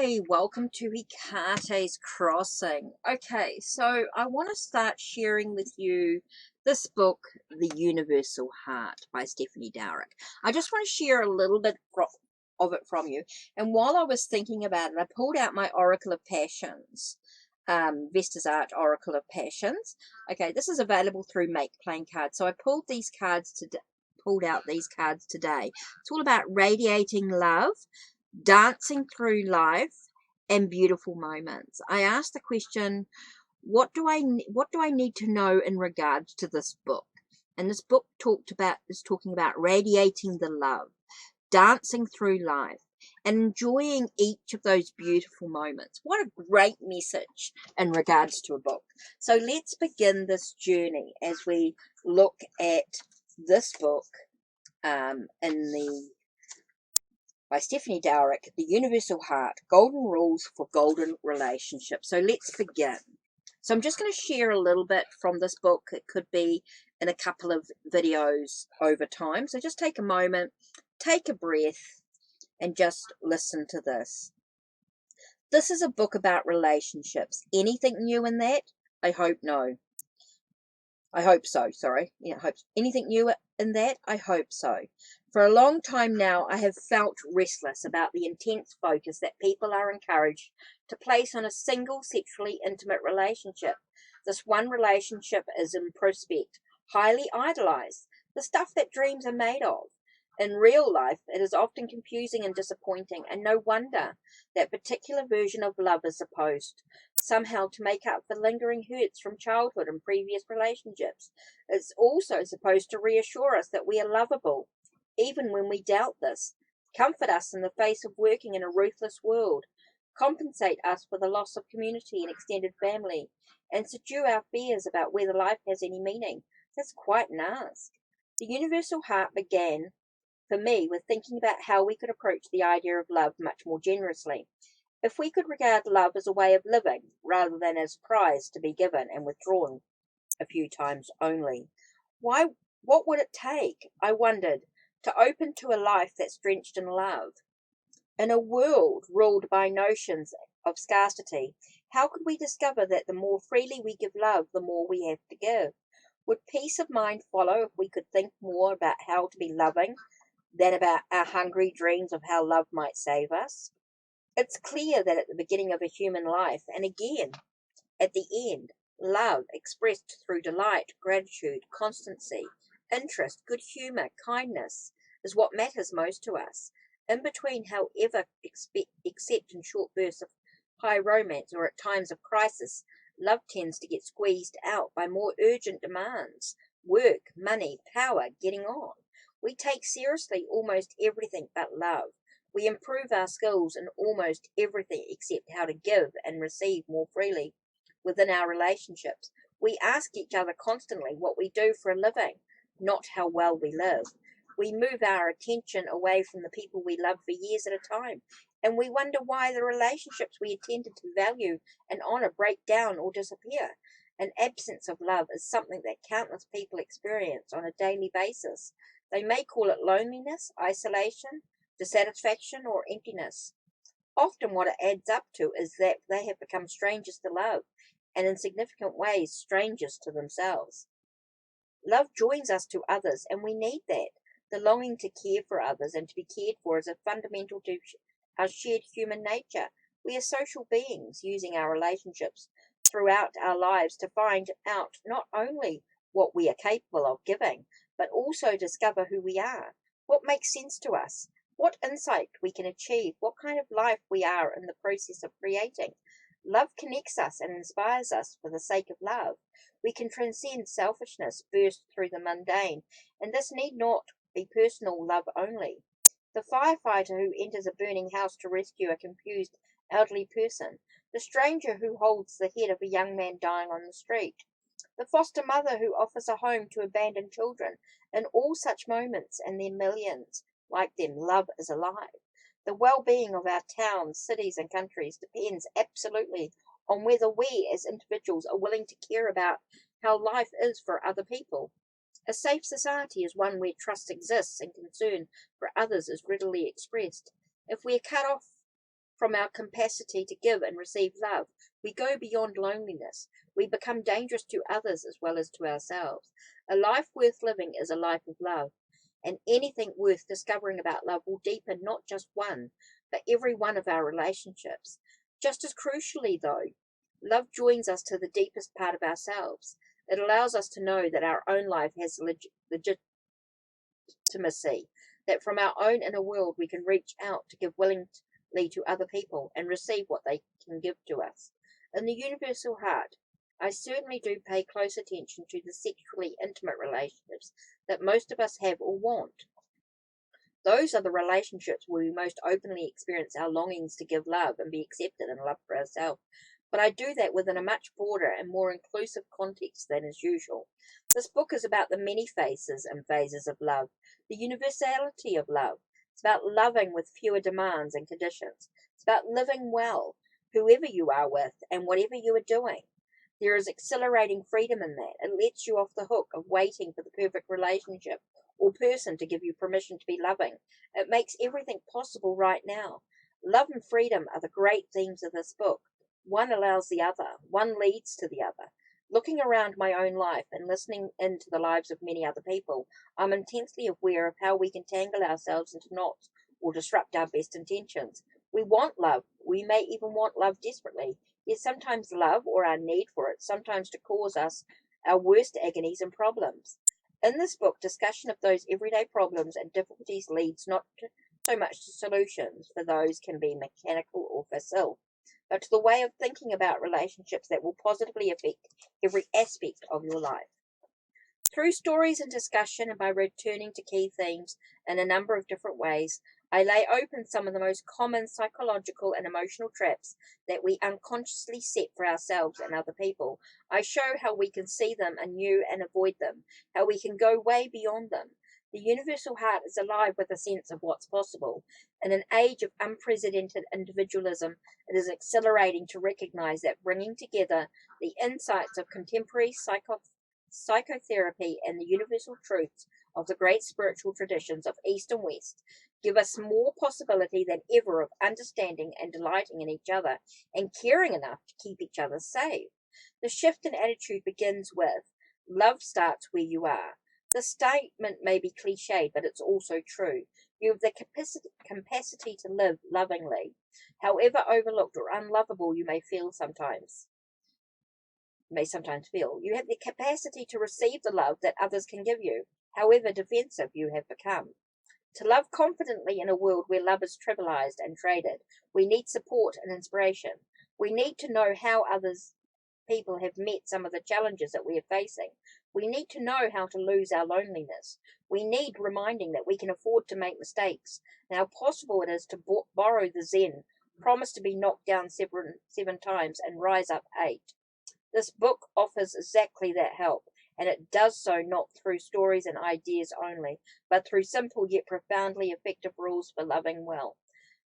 Hi, welcome to Hikate's Crossing. Okay, so I want to start sharing with you this book, The Universal Heart by Stephanie Dowrick. I just want to share a little bit of it from you. And while I was thinking about it, I pulled out my Oracle of Passions, Vesta's Art Oracle of Passions. Okay, this is available through Make Playing Cards. So I pulled out these cards today. It's all about radiating love, dancing through life, and beautiful moments. I asked the question, what do I need to know in regards to this book? And this book is talking about radiating the love, dancing through life, and enjoying each of those beautiful moments. What a great message in regards to a book. So let's begin this journey as we look at this book by Stephanie Dowrick, The Universal Heart, Golden Rules for Golden Relationships. So let's begin. So I'm just going to share a little bit from this book. It could be in a couple of videos over time. So just take a moment, take a breath, and just listen to this. This is a book about relationships. Anything new in that? I hope no. I hope so, sorry. Yeah, anything new in that? I hope so. For a long time now, I have felt restless about the intense focus that people are encouraged to place on a single sexually intimate relationship. This one relationship is in prospect, highly idolized, the stuff that dreams are made of. In real life, it is often confusing and disappointing, and no wonder that particular version of love is supposed somehow to make up for lingering hurts from childhood and previous relationships. It's also supposed to reassure us that we are lovable, even when we doubt this, comfort us in the face of working in a ruthless world, compensate us for the loss of community and extended family, and subdue our fears about whether life has any meaning. That's quite an ask. The Universal Heart began for me with thinking about how we could approach the idea of love much more generously. If we could regard love as a way of living rather than as prize to be given and withdrawn a few times only, what would it take, I wondered, to open to a life that's drenched in love? In a world ruled by notions of scarcity, how could we discover that the more freely we give love, the more we have to give? Would peace of mind follow if we could think more about how to be loving than about our hungry dreams of how love might save us? It's clear that at the beginning of a human life, and again at the end, love expressed through delight, gratitude, constancy, interest, good humour, kindness, is what matters most to us. In between, however, except in short bursts of high romance or at times of crisis, love tends to get squeezed out by more urgent demands: work, money, power, getting on. We take seriously almost everything but love. We improve our skills in almost everything except how to give and receive more freely within our relationships. We ask each other constantly what we do for a living, not how well we live. We move our attention away from the people we love for years at a time, and we wonder why the relationships we attended to value and honor break down or disappear. An absence of love is something that countless people experience on a daily basis. They may call it loneliness, isolation, dissatisfaction, or emptiness. Often what it adds up to is that they have become strangers to love, and in significant ways strangers to themselves. Love joins us to others, and we need that. The longing to care for others and to be cared for is a fundamental to our shared human nature. We are social beings, using our relationships throughout our lives to find out not only what we are capable of giving, but also discover who we are, what makes sense to us, what insight we can achieve, what kind of life we are in the process of creating. Love connects us and inspires us for the sake of love. We can transcend selfishness, burst through the mundane, and this need not be personal love only. The firefighter who enters a burning house to rescue a confused elderly person, the stranger who holds the head of a young man dying on the street, the foster mother who offers a home to abandoned children. In all such moments, and there are millions like them, love is alive. The well-being of our towns, cities, and countries depends absolutely on whether we as individuals are willing to care about how life is for other people. A safe society is one where trust exists and concern for others is readily expressed. If we are cut off from our capacity to give and receive love. We go beyond loneliness. We become dangerous to others as well as to ourselves. A life worth living is a life of love. And anything worth discovering about love will deepen not just one, but every one of our relationships. Just as crucially, though, love joins us to the deepest part of ourselves. It allows us to know that our own life has legitimacy, that from our own inner world we can reach out to give willingly to other people and receive what they can give to us. In the universal heart, I certainly do pay close attention to the sexually intimate relationships that most of us have or want. Those are the relationships where we most openly experience our longings to give love and be accepted and loved for ourselves. But I do that within a much broader and more inclusive context than is usual. This book is about the many faces and phases of love, the universality of love. It's about loving with fewer demands and conditions. It's about living well, whoever you are with and whatever you are doing. There is exhilarating freedom in that. It lets you off the hook of waiting for the perfect relationship or person to give you permission to be loving. It makes everything possible right now. Love and freedom are the great themes of this book. One allows the other. One leads to the other. Looking around my own life and listening into the lives of many other people, I'm intensely aware of how we can tangle ourselves into knots or disrupt our best intentions. We want love. We may even want love desperately. Yet sometimes love, or our need for it, sometimes to cause us our worst agonies and problems. In this book, discussion of those everyday problems and difficulties leads not so much to solutions, for those can be mechanical or facile, but to the way of thinking about relationships that will positively affect every aspect of your life. Through stories and discussion, and by returning to key themes in a number of different ways, I lay open some of the most common psychological and emotional traps that we unconsciously set for ourselves and other people. I show how we can see them anew and avoid them, how we can go way beyond them. The universal heart is alive with a sense of what's possible. In an age of unprecedented individualism, it is exhilarating to recognize that bringing together the insights of contemporary psychotherapy and the universal truths of the great spiritual traditions of East and West give us more possibility than ever of understanding and delighting in each other and caring enough to keep each other safe. The shift in attitude begins with, love starts where you are. The statement may be cliched, but it's also true. You have the capacity to live lovingly, however overlooked or unlovable you may sometimes feel. You have the capacity to receive the love that others can give you, however defensive you have become. To love confidently in a world where love is trivialized and traded, we need support and inspiration. We need to know how others people have met some of the challenges that we are facing. We need to know how to lose our loneliness. We need reminding that we can afford to make mistakes and how possible it is to borrow the Zen, promise to be knocked down seven times and rise up 8. This book offers exactly that help, and it does so not through stories and ideas only, but through simple yet profoundly effective rules for loving well.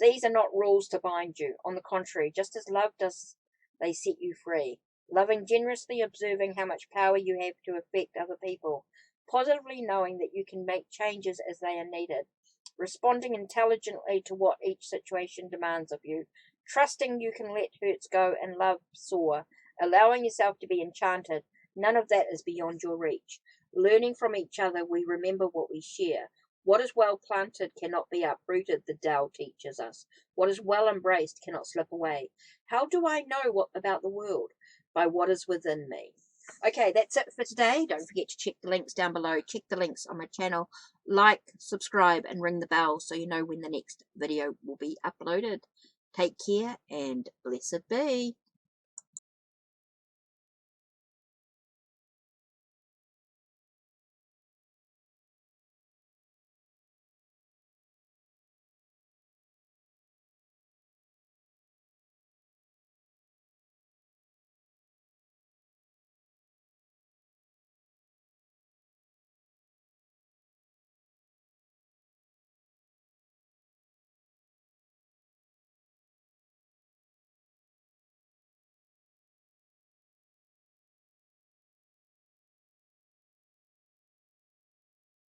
These are not rules to bind you. On the contrary, just as love does, they set you free. Loving generously, observing how much power you have to affect other people, positively knowing that you can make changes as they are needed, responding intelligently to what each situation demands of you, trusting you can let hurts go and love soar, allowing yourself to be enchanted. None of that is beyond your reach. Learning from each other, we remember what we share. What is well planted cannot be uprooted, the Tao teaches us. What is well embraced cannot slip away. How do I know what about the world? By what is within me. Okay, that's it for today. Don't forget to check the links down below. Check the links on my channel. Like, subscribe, and ring the bell so you know when the next video will be uploaded. Take care and blessed be.